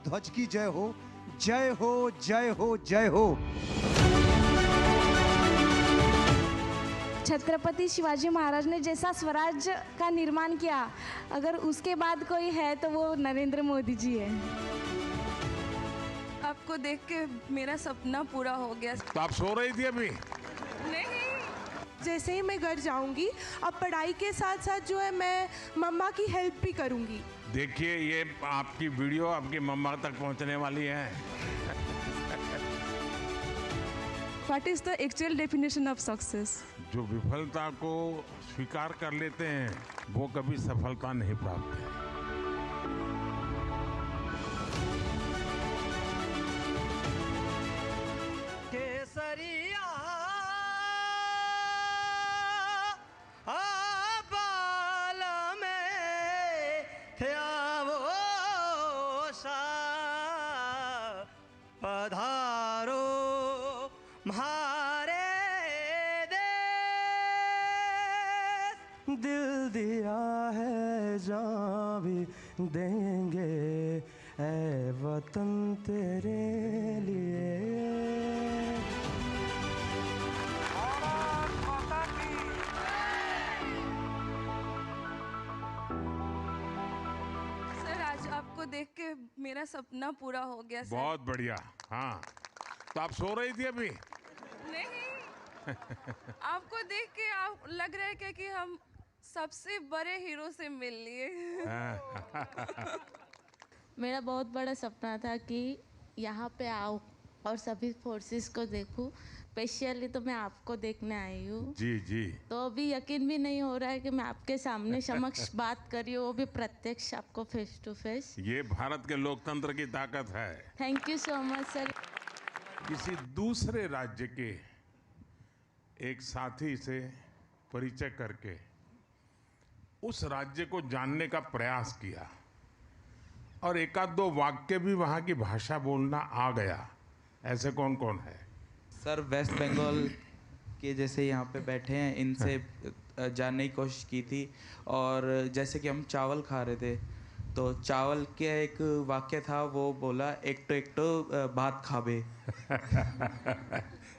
ध्वज की जय हो, जय हो, जय हो, जय हो। छत्रपति शिवाजी महाराज ने जैसा स्वराज का निर्माण किया, अगर उसके बाद कोई है तो वो नरेंद्र मोदी जी है। आपको देख के मेरा सपना पूरा हो गया। तो आप सो रही थी अभी? नहीं, जैसे ही मैं घर जाऊंगी, अब पढ़ाई के साथ साथ जो है मैं मम्मा की हेल्प भी करूंगी। देखिए, ये आपकी वीडियो आपकी मम्मा तक पहुंचने वाली है। What is the actual definition of success? जो विफलता को स्वीकार कर लेते हैं वो कभी सफलता नहीं प्राप्त है। केसरिया बाल में थया वो सा पधारो म्हारे देश। दिल दिया है जान भी देंगे ऐ वतन तेरे लिए। सर, आज आपको देख के मेरा सपना पूरा हो गया सर। बहुत बढ़िया। हाँ, तो आप सो रही थी अभी? नहीं, आपको देख के आप लग रहा है कि हम सबसे बड़े हीरो से मिल लिए। मेरा बहुत बड़ा सपना था कि यहाँ पे आऊँ और सभी फोर्सेस को देखूं। स्पेशली तो मैं आपको देखने आई हूँ। जी जी। तो अभी यकीन भी नहीं हो रहा है कि मैं आपके सामने समक्ष बात कर रही हूँ, वो भी प्रत्यक्ष आपको फेस टू फेस। ये भारत के लोकतंत्र की ताकत है। Thank you so much sir. किसी दूसरे राज्य के एक साथी से परिचय करके उस राज्य को जानने का प्रयास किया और एक आध दो वाक्य भी वहाँ की भाषा बोलना आ गया। ऐसे कौन कौन है? सर, वेस्ट बंगाल के जैसे यहाँ पे बैठे हैं, इनसे जानने की कोशिश की थी। और जैसे कि हम चावल खा रहे थे तो चावल के एक वाक्य था, वो बोला एक तो भात खावे।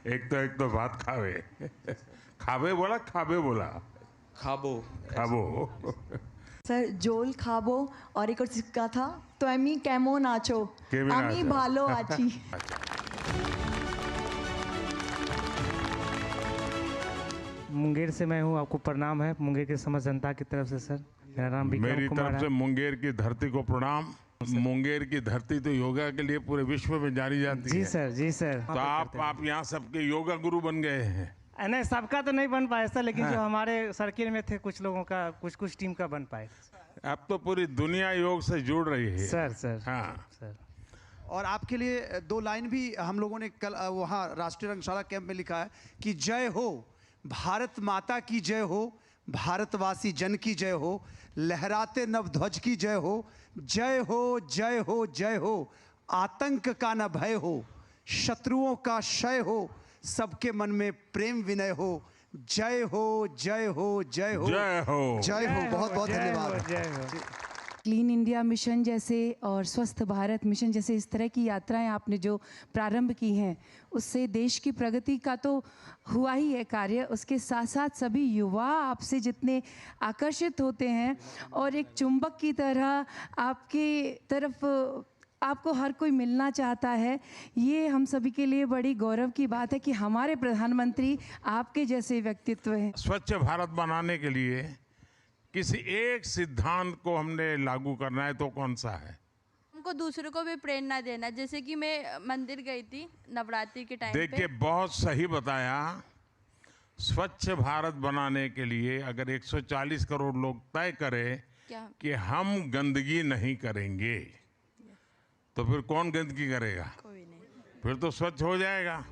एक तो भात खावे। खावे बोला, खावे बोला? खाबो। खाबो। सर, जोल खाबो और एक और सिक्का था तो एमी कैमो नाचो आमी भालो आची। मुंगेर से मैं हूँ, आपको प्रणाम है मुंगेर के समस्त जनता की तरफ से सर। मेरा नाम विक्रम मेरी कुमार तरफ से मुंगेर की धरती को प्रणाम। मुंगेर की धरती तो योगा के लिए पूरे विश्व में जानी जाती है। जी सर, जी सर। तो आप यहाँ सबके योगा गुरु बन गए हैं। नहीं, सबका तो नहीं बन पाया सर, लेकिन जो हमारे सर्किल में थे कुछ लोगों का, कुछ टीम का बन पाए। अब तो पूरी दुनिया योग से जुड़ रही है सर। हाँ सर। और आपके लिए दो लाइन भी हम लोगों ने कल वहाँ राष्ट्रीय रंगशाला कैंप में लिखा है कि जय हो भारत माता की जय हो, भारतवासी जन की जय हो, लहराते नव ध्वज की जय हो, जय हो, जय हो, जय हो। आतंक का न भय हो, शत्रुओं का क्षय हो, सबके मन में प्रेम विनय हो, जय हो, जय हो, जय हो, जय हो, जय हो। बहुत बहुत धन्यवाद। जय हो। क्लीन इंडिया मिशन जैसे और स्वस्थ भारत मिशन जैसे इस तरह की यात्राएं आपने जो प्रारंभ की हैं, उससे देश की प्रगति का तो हुआ ही है कार्य, उसके साथ साथ सभी युवा आपसे जितने आकर्षित होते हैं और एक चुंबक की तरह आपके तरफ आपको हर कोई मिलना चाहता है, ये हम सभी के लिए बड़ी गौरव की बात है कि हमारे प्रधानमंत्री आपके जैसे व्यक्तित्व हैं। स्वच्छ भारत बनाने के लिए किसी एक सिद्धांत को हमने लागू करना है तो कौन सा है? हमको दूसरों को भी प्रेरणा देना। जैसे कि मैं मंदिर गई थी नवरात्रि के टाइम पे। देखिए, बहुत सही बताया। स्वच्छ भारत बनाने के लिए अगर 140 करोड़ लोग तय करें कि हम गंदगी नहीं करेंगे, तो फिर कौन गंदगी करेगा? कोई नहीं। फिर तो स्वच्छ हो जाएगा।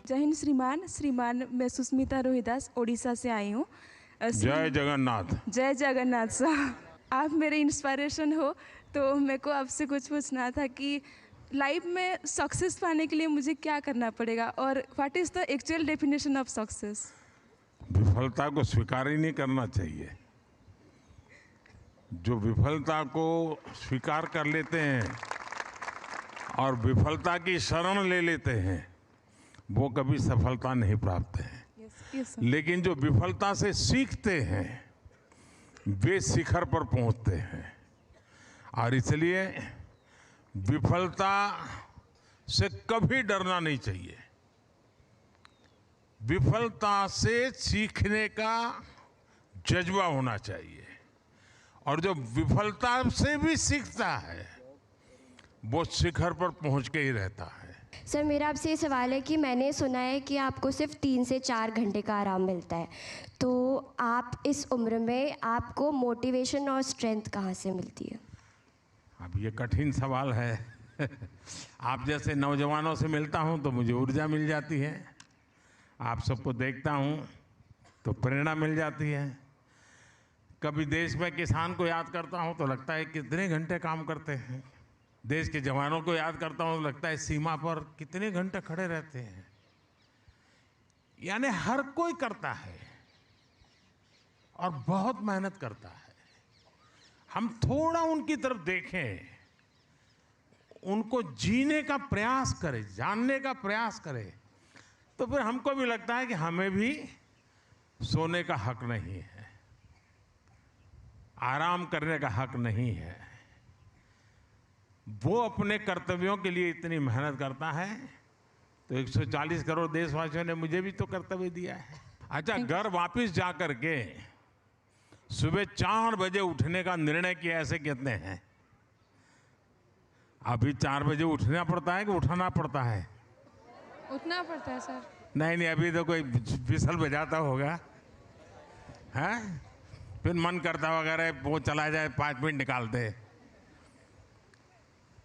जय हिंद श्रीमान, मैं सुष्मिता रोहिदास ओडिशा से आई हूँ। जय जगन्नाथ। जय जगन्नाथ साहब, आप मेरे इंस्पिरेशन हो। तो मेरे को आपसे कुछ पूछना था कि लाइफ में सक्सेस पाने के लिए मुझे क्या करना पड़ेगा और what is the actual definition of success? विफलता को स्वीकार ही नहीं करना चाहिए। जो विफलता को स्वीकार कर लेते हैं और विफलता की शरण ले लेते हैं वो कभी सफलता नहीं प्राप्त है। लेकिन जो विफलता से सीखते हैं वे शिखर पर पहुंचते हैं। और इसलिए विफलता से कभी डरना नहीं चाहिए। विफलता से सीखने का जज्बा होना चाहिए। और जो विफलता से भी सीखता है वो शिखर पर पहुंच के ही रहता है। सर, मेरा आपसे ये सवाल है कि मैंने सुना है कि आपको सिर्फ 3 से 4 घंटे का आराम मिलता है, तो आप इस उम्र में आपको मोटिवेशन और स्ट्रेंथ कहाँ से मिलती है? अब ये कठिन सवाल है। आप जैसे नौजवानों से मिलता हूं तो मुझे ऊर्जा मिल जाती है। आप सबको देखता हूं तो प्रेरणा मिल जाती है। कभी देश में किसान को याद करता हूं तो लगता है कितने घंटे काम करते हैं। देश के जवानों को याद करता हूं तो लगता है सीमा पर कितने घंटे खड़े रहते हैं। यानी हर कोई करता है और बहुत मेहनत करता है। हम थोड़ा उनकी तरफ देखें, उनको जीने का प्रयास करें, जानने का प्रयास करें, तो फिर हमको भी लगता है कि हमें भी सोने का हक नहीं है, आराम करने का हक नहीं है। वो अपने कर्तव्यों के लिए इतनी मेहनत करता है तो 140 करोड़ देशवासियों ने मुझे भी तो कर्तव्य दिया है। अच्छा, घर वापस जा करके सुबह 4 बजे उठने का निर्णय किया ऐसे कितने हैं? अभी 4 बजे उठना पड़ता है कि उठाना पड़ता है? उठना पड़ता है सर। नहीं, अभी तो कोई विसल बजाता होगा, हैं? फिर मन करता वगैरह वो चला जाए, 5 मिनट निकालते।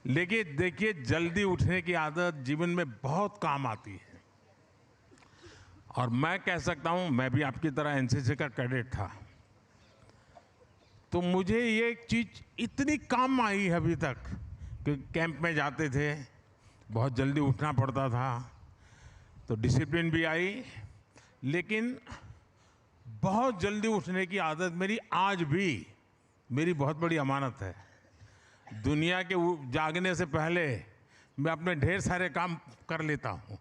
लेकिन देखिए, जल्दी उठने की आदत जीवन में बहुत काम आती है। और मैं कह सकता हूं, मैं भी आपकी तरह एनसीसी का कैडेट था, तो मुझे ये एक चीज इतनी काम आई है अभी तक कि कैंप में जाते थे, बहुत जल्दी उठना पड़ता था, तो डिसिप्लिन भी आई। लेकिन बहुत जल्दी उठने की आदत मेरी आज भी मेरी बहुत बड़ी अमानत है। दुनिया के जागने से पहले मैं अपने ढेर सारे काम कर लेता हूँ।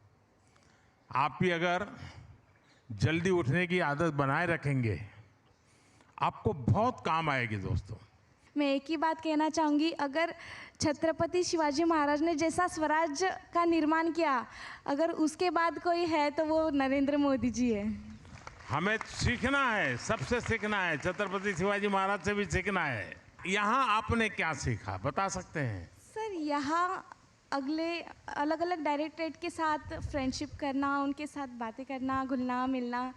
आप भी अगर जल्दी उठने की आदत बनाए रखेंगे आपको बहुत काम आएगी दोस्तों। मैं एक ही बात कहना चाहूँगी, अगर छत्रपति शिवाजी महाराज ने जैसा स्वराज्य का निर्माण किया, अगर उसके बाद कोई है तो वो नरेंद्र मोदी जी है। हमें सीखना है, सबसे सीखना है, छत्रपति शिवाजी महाराज से भी सीखना है। यहाँ आपने क्या सीखा बता सकते हैं? सर, यहाँ अगले अलग अलग डायरेक्टरेट के साथ फ्रेंडशिप करना, उनके साथ बातें करना, घुलना मिलना,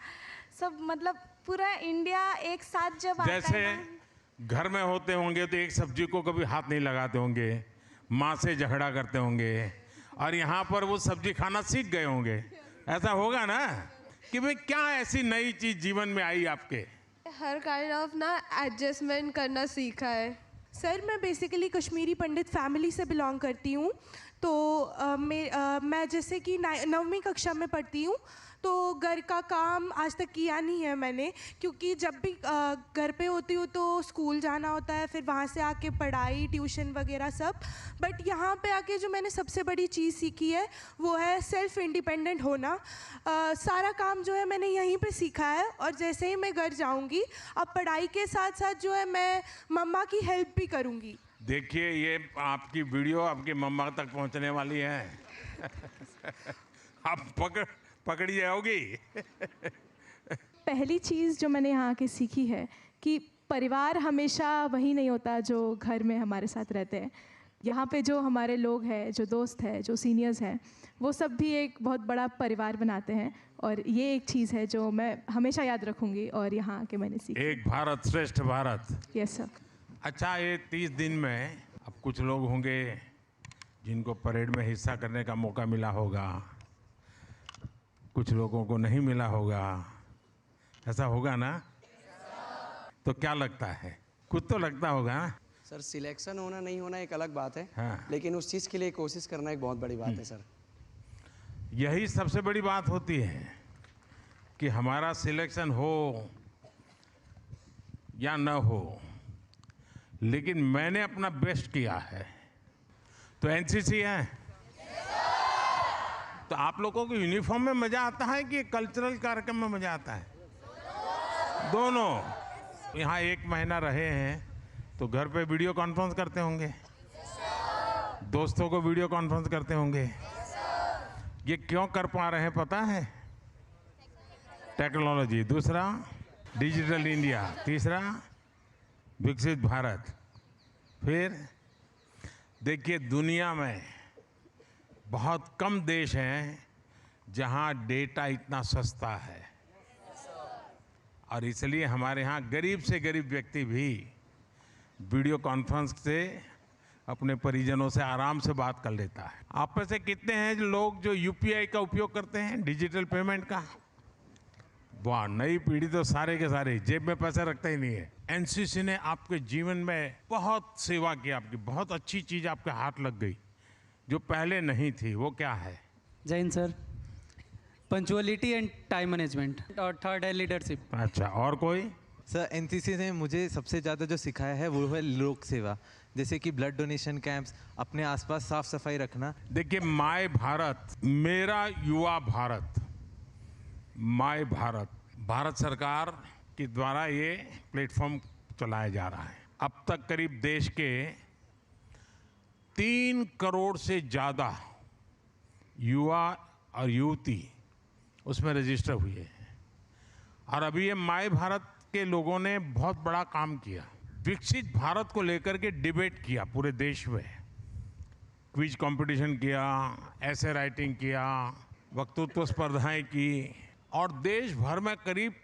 सब मतलब पूरा इंडिया एक साथ जब आता है जैसे ना, घर में होते होंगे तो एक सब्जी को कभी हाथ नहीं लगाते होंगे, माँ से झगड़ा करते होंगे, और यहाँ पर वो सब्जी खाना सीख गए होंगे। ऐसा होगा ना कि भाई क्या ऐसी नई चीज जीवन में आई आपके? हर काइंड ऑफ ना एडजस्टमेंट करना सीखा है। सर, मैं बेसिकली कश्मीरी पंडित फैमिली से बिलोंग करती हूँ, तो मैं जैसे कि 9वीं कक्षा में पढ़ती हूँ, तो घर का काम आज तक किया नहीं है मैंने, क्योंकि जब भी घर पे होती हूँ तो स्कूल जाना होता है, फिर वहाँ से आके पढ़ाई, ट्यूशन वगैरह सब। बट यहाँ पे आके जो मैंने सबसे बड़ी चीज़ सीखी है वो है सेल्फ इंडिपेंडेंट होना। सारा काम जो है मैंने यहीं पे सीखा है, और जैसे ही मैं घर जाऊँगी अब पढ़ाई के साथ साथ जो है मैं मम्मा की हेल्प भी करूँगी। देखिए, ये आपकी वीडियो आपकी मम्मा तक पहुंचने वाली है। आप पकड़ी जाओगी। पहली चीज़ जो मैंने यहाँ के सीखी है कि परिवार हमेशा वही नहीं होता जो घर में हमारे साथ रहते हैं। यहाँ पे जो हमारे लोग हैं, जो दोस्त हैं, जो सीनियर्स हैं, वो सब भी एक बहुत बड़ा परिवार बनाते हैं, और ये एक चीज़ है जो मैं हमेशा याद रखूँगी और यहाँ के मैंने सीखी। एक भारत श्रेष्ठ भारत। Yes sir. अच्छा, ये 30 दिन में अब कुछ लोग होंगे जिनको परेड में हिस्सा करने का मौका मिला होगा, कुछ लोगों को नहीं मिला होगा, ऐसा होगा ना? तो क्या लगता है? कुछ तो लगता होगा ना? सर, सिलेक्शन होना नहीं होना एक अलग बात है, हाँ। लेकिन उस चीज़ के लिए कोशिश करना एक बहुत बड़ी बात है सर। यही सबसे बड़ी बात होती है कि हमारा सिलेक्शन हो या न हो, लेकिन मैंने अपना बेस्ट किया है। तो एनसीसी है, तो आप लोगों को यूनिफॉर्म में मजा आता है कि कल्चरल कार्यक्रम में मजा आता है? दोनों। यहाँ 1 महीना रहे हैं तो घर पे वीडियो कॉन्फ्रेंस करते होंगे, दोस्तों को वीडियो कॉन्फ्रेंस करते होंगे। ये क्यों कर पा रहे हैं पता है? टेक्नोलॉजी। दूसरा डिजिटल इंडिया। तीसरा विकसित भारत। फिर देखिए, दुनिया में बहुत कम देश हैं जहां डेटा इतना सस्ता है, और इसलिए हमारे यहाँ गरीब से गरीब व्यक्ति भी वीडियो कॉन्फ्रेंस से अपने परिजनों से आराम से बात कर लेता है। आप में से कितने हैं जो लोग जो यूपीआई का उपयोग करते हैं, डिजिटल पेमेंट का? वाह, नई पीढ़ी तो सारे के सारे जेब में पैसा रखते ही नहीं है। एनसीसी ने आपके जीवन में बहुत सेवा की, आपकी बहुत अच्छी चीज आपके हाथ लग गई जो पहले नहीं थी। वो क्या है? जय Hind sir. Punctuality and time management, और थर्ड है लीडरशिप। अच्छा, और कोई? सर, एनसीसी ने मुझे सबसे ज़्यादा जो सिखाया है वो है लोक सेवा, जैसे कि ब्लड डोनेशन कैंप्स, अपने आसपास साफ सफाई रखना। देखिए, माय भारत, मेरा युवा भारत, माय भारत, भारत सरकार के द्वारा ये प्लेटफॉर्म चलाया जा रहा है। अब तक करीब देश के 3 करोड़ से ज़्यादा युवा और युवती उसमें रजिस्टर हुए हैं। और अभी ये माय भारत के लोगों ने बहुत बड़ा काम किया। विकसित भारत को लेकर के डिबेट किया पूरे देश में, क्विज कंपटीशन किया, ऐसे राइटिंग किया, वक्तृत्व स्पर्धाएं की, और देश भर में करीब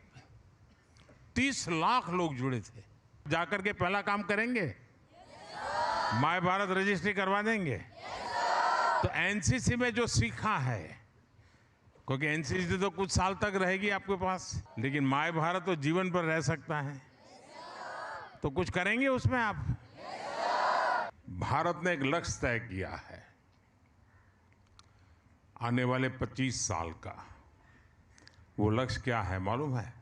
30 लाख लोग जुड़े थे। जाकर के पहला काम करेंगे, माय भारत रजिस्ट्री करवा देंगे। तो एनसीसी में जो सीखा है, क्योंकि एनसीसी तो कुछ साल तक रहेगी आपके पास, लेकिन माय भारत तो जीवन भर रह सकता है। तो कुछ करेंगे उसमें आप? भारत ने एक लक्ष्य तय किया है आने वाले 25 साल का। वो लक्ष्य क्या है मालूम है?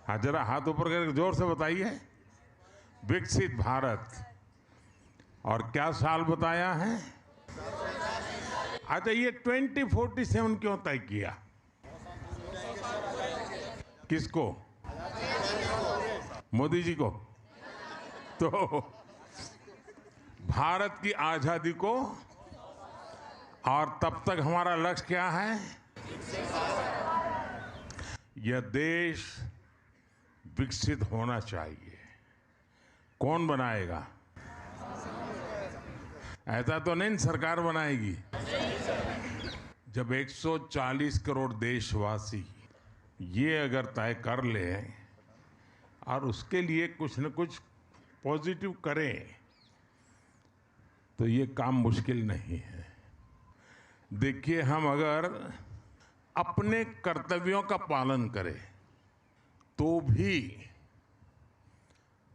हाँ, जरा हाथ ऊपर करके जोर से बताइए। विकसित भारत। और क्या साल बताया है? अच्छा, ये 2047 क्यों तय किया? किसको? मोदी जी को? तो भारत की आजादी को, और तब तक हमारा लक्ष्य क्या है? यह देश विकसित होना चाहिए। कौन बनाएगा? ऐसा तो नहीं सरकार बनाएगी। जब 140 करोड़ देशवासी ये अगर तय कर ले और उसके लिए कुछ न कुछ पॉजिटिव करें, तो ये काम मुश्किल नहीं है। देखिए, हम अगर अपने कर्तव्यों का पालन करें तो भी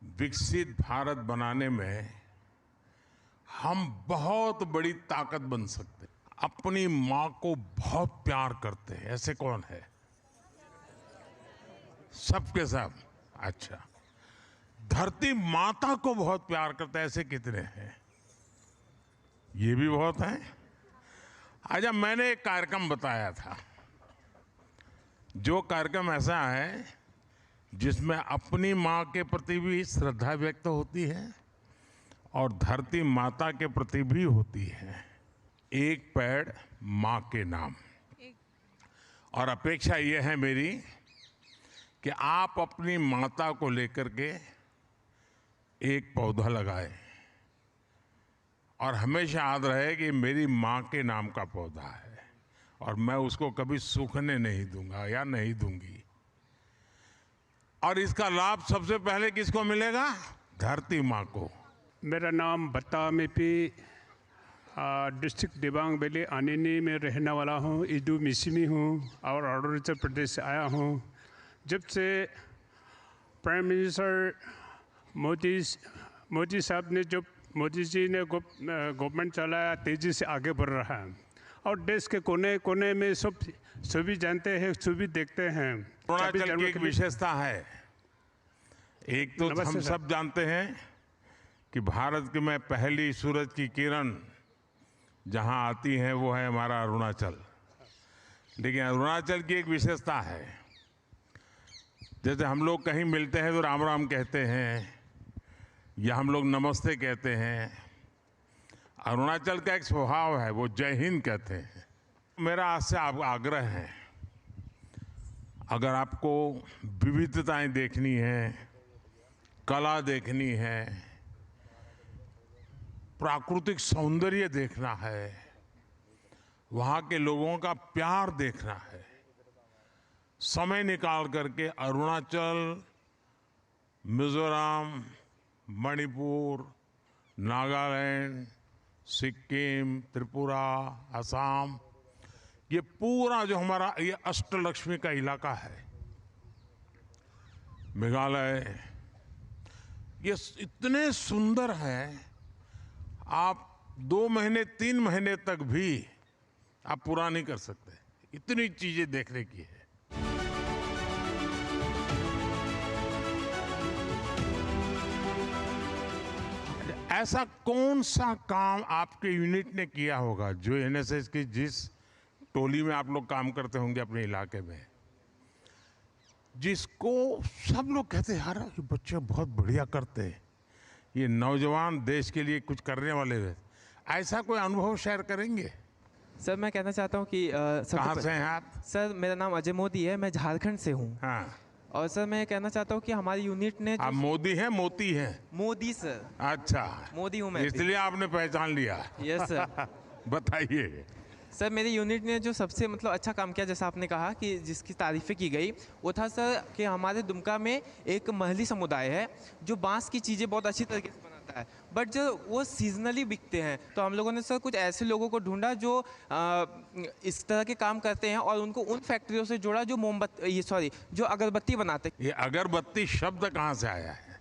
विकसित भारत बनाने में हम बहुत बड़ी ताकत बन सकते हैं। अपनी माँ को बहुत प्यार करते हैं, ऐसे कौन है? सबके सब। अच्छा, धरती माता को बहुत प्यार करते हैं, ऐसे कितने हैं? ये भी बहुत हैं। अच्छा, मैंने एक कार्यक्रम बताया था, जो कार्यक्रम ऐसा है जिसमें अपनी माँ के प्रति भी श्रद्धा व्यक्त होती है और धरती माता के प्रति भी होती है। एक पेड़ माँ के नाम। और अपेक्षा ये है मेरी कि आप अपनी माता को लेकर के एक पौधा लगाएं, और हमेशा याद रहे कि मेरी माँ के नाम का पौधा है और मैं उसको कभी सूखने नहीं दूंगा या नहीं दूंगी। और इसका लाभ सबसे पहले किसको मिलेगा? धरती माँ को। मेरा नाम बत्ता मेपी, डिस्ट्रिक्ट दिबांग वैली आनिनी में रहने वाला हूँ। इडू मिसिमी हूँ और अरुणाचल प्रदेश से आया हूँ। जब से प्राइम मिनिस्टर मोदी साहब ने, जो मोदी जी ने गवर्नमेंट चलाया, तेज़ी से आगे बढ़ रहा है और देश के कोने कोने में सभी जानते हैं, सभी देखते हैं। अरुणाचल की एक विशेषता है, एक तो हम सब जानते हैं कि भारत की में पहली सूरज की किरण जहां आती है वो है हमारा अरुणाचल। लेकिन अरुणाचल की एक विशेषता है, जैसे हम लोग कहीं मिलते हैं तो राम राम कहते हैं या हम लोग नमस्ते कहते हैं, अरुणाचल का एक स्वभाव है, वो जय हिंद कहते हैं। मेरा आपसे आग्रह है, अगर आपको विविधताएं देखनी है, कला देखनी है, प्राकृतिक सौंदर्य देखना है, वहाँ के लोगों का प्यार देखना है, समय निकाल करके अरुणाचल, मिजोरम, मणिपुर, नागालैंड, सिक्किम, त्रिपुरा, असम, ये पूरा जो हमारा ये अष्टलक्ष्मी का इलाका है, मेघालय, ये इतने सुंदर है, आप 2 महीने 3 महीने तक भी आप पूरा नहीं कर सकते, इतनी चीजें देखने की है। ऐसा कौन सा काम आपके यूनिट ने किया होगा जो एनएसएस की जिस टोली में आप लोग काम करते होंगे अपने इलाके में, जिसको सब लोग कहते हैं यार ये बच्चे बहुत बढ़िया करते हैं, ये नौजवान देश के लिए कुछ करने वाले हैं, ऐसा कोई अनुभव शेयर करेंगे? सर मैं कहना चाहता हूँ कि कहाँ से हैं आप? सर मेरा नाम अजय मोदी है, मैं झारखंड से हूँ। हाँ। और सर मैं कहना चाहता हूँ कि हमारी यूनिट ने आप मोदी हैं मोती हैं? मोदी सर। अच्छा, मोदी हूँ मैं, इसलिए आपने पहचान लिया। Yes sir. बताइए सर। मेरी यूनिट ने जो सबसे मतलब अच्छा काम किया, जैसा आपने कहा कि जिसकी तारीफ़ें की गई, वो था सर कि हमारे दुमका में एक महली समुदाय है जो बांस की चीज़ें बहुत अच्छी तरीके से बनाता है, बट जो वो सीजनली बिकते हैं। तो हम लोगों ने सर कुछ ऐसे लोगों को ढूंढा जो इस तरह के काम करते हैं और उनको उन फैक्ट्रियों से जोड़ा जो जो अगरबत्ती बनाते हैं। ये अगरबत्ती शब्द कहाँ से आया है?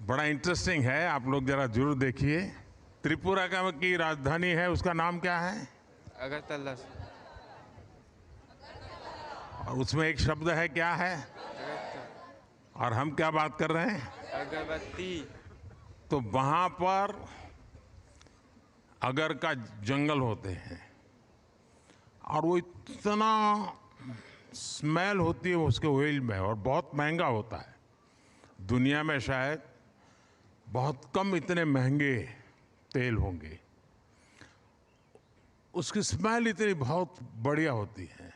बड़ा इंटरेस्टिंग है, आप लोग जरा जरूर देखिए। त्रिपुरा का की राजधानी है, उसका नाम क्या है? अगरतला। और उसमें एक शब्द है, क्या है? और हम क्या बात कर रहे हैं? अगरबत्ती। तो वहां पर अगर का जंगल होते हैं और वो इतना स्मेल होती है उसके ऑयल में, और बहुत महंगा होता है। दुनिया में शायद बहुत कम इतने महंगे तेल होंगे, उसकी स्मेल इतनी बहुत बढ़िया होती है,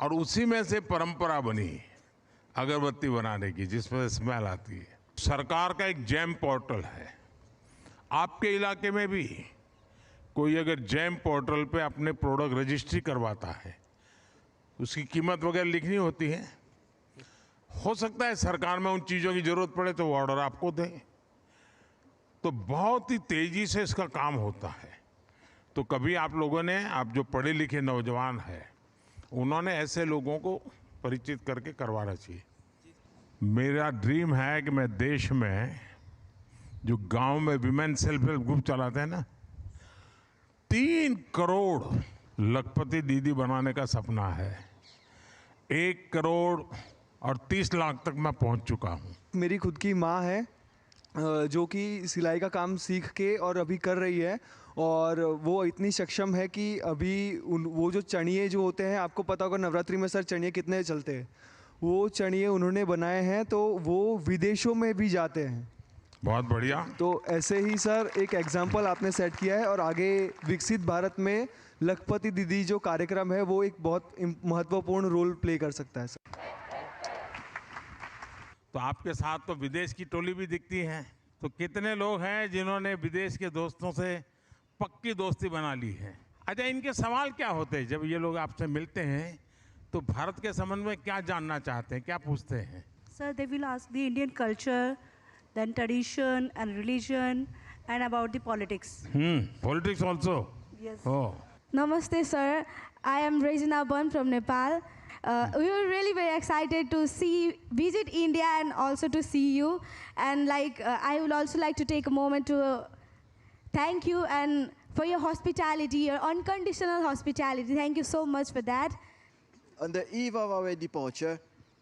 और उसी में से परंपरा बनी अगरबत्ती बनाने की, जिसमें स्मेल आती है। सरकार का एक जैम पोर्टल है, आपके इलाके में भी कोई अगर जैम पोर्टल पे अपने प्रोडक्ट रजिस्ट्री करवाता है, उसकी कीमत वगैरह लिखनी होती है। हो सकता है सरकार में उन चीज़ों की ज़रूरत पड़े तो वो ऑर्डर आपको दे, तो बहुत ही तेज़ी से इसका काम होता है। तो कभी आप लोगों ने, आप जो पढ़े लिखे नौजवान हैं, उन्होंने ऐसे लोगों को परिचित करके करवाना चाहिए। मेरा ड्रीम है कि मैं देश में जो गांव में विमेन सेल्फ हेल्प ग्रुप चलाते हैं ना, 3 करोड़ लखपति दीदी बनाने का सपना है। 1 करोड़ और 30 लाख तक मैं पहुंच चुका हूं। मेरी खुद की माँ है जो कि सिलाई का काम सीख के और अभी कर रही है, और वो इतनी सक्षम है कि अभी वो जो चणिए जो होते हैं, आपको पता होगा नवरात्रि में सर चणिए कितने चलते हैं, वो चणिए उन्होंने बनाए हैं, तो वो विदेशों में भी जाते हैं। बहुत बढ़िया। तो ऐसे ही सर एक एग्जाम्पल आपने सेट किया है, और आगे विकसित भारत में लखपति दीदी जो कार्यक्रम है वो एक बहुत महत्वपूर्ण रोल प्ले कर सकता है सर। तो आपके साथ तो विदेश की टोली भी दिखती है, तो कितने लोग हैं जिन्होंने विदेश के दोस्तों से पक्की दोस्ती बना ली है? अच्छा, इनके सवाल क्या होते हैं जब ये लोग आपसे मिलते हैं? तो भारत के संबंध में क्या जानना चाहते हैं, क्या पूछते हैं? Sir, they will ask the Indian culture, then tradition and religion, and about the politics. Politics also? Yes. Oh. Namaste, sir. I am Regina Ban from Nepal. We were really very excited to visit India and also to see you. And I would also like to take a moment to thank you and for your hospitality, your unconditional hospitality. Thank you so much for that. On the eve of our departure,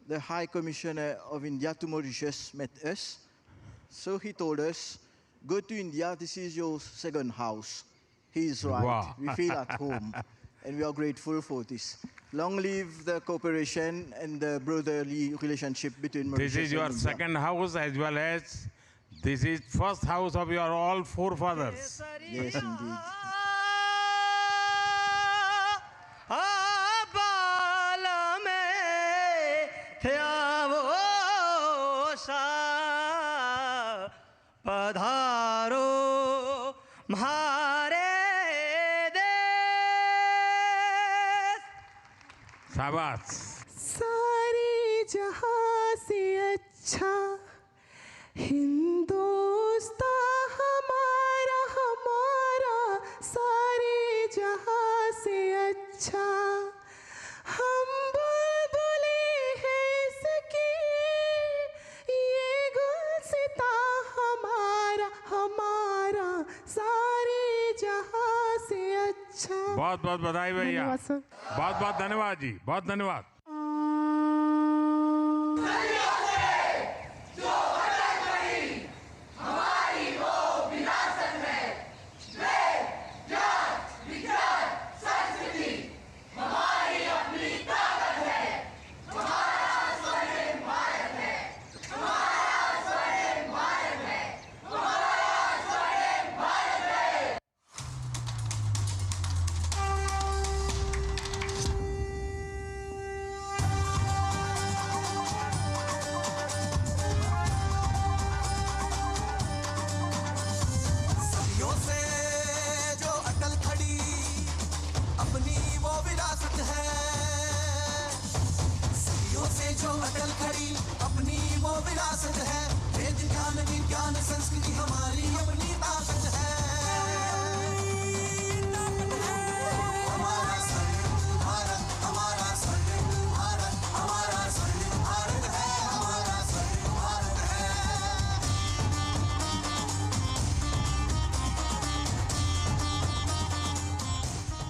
the High Commissioner of India to Mauritius met us. So he told us go to India. This is your second house. He's right. Wow. We feel at home, and we are grateful for this. Long live the cooperation and the brotherly relationship between Mauritius This is your and India. second house as well as this is first house of your all forefathers. Yes, indeed. पधारो म्हारे देश। शाबाश। सारे जहां से अच्छा हिंदुस्तान हमारा हमारा, सारे जहां से अच्छा हम बुलबुले हैं इसकी, ये गुलसिता हमारा हमारा, सारे जहां से अच्छा। बहुत बहुत बधाई भैया। धन्यवाद सर। बहुत बहुत धन्यवाद जी, बहुत धन्यवाद।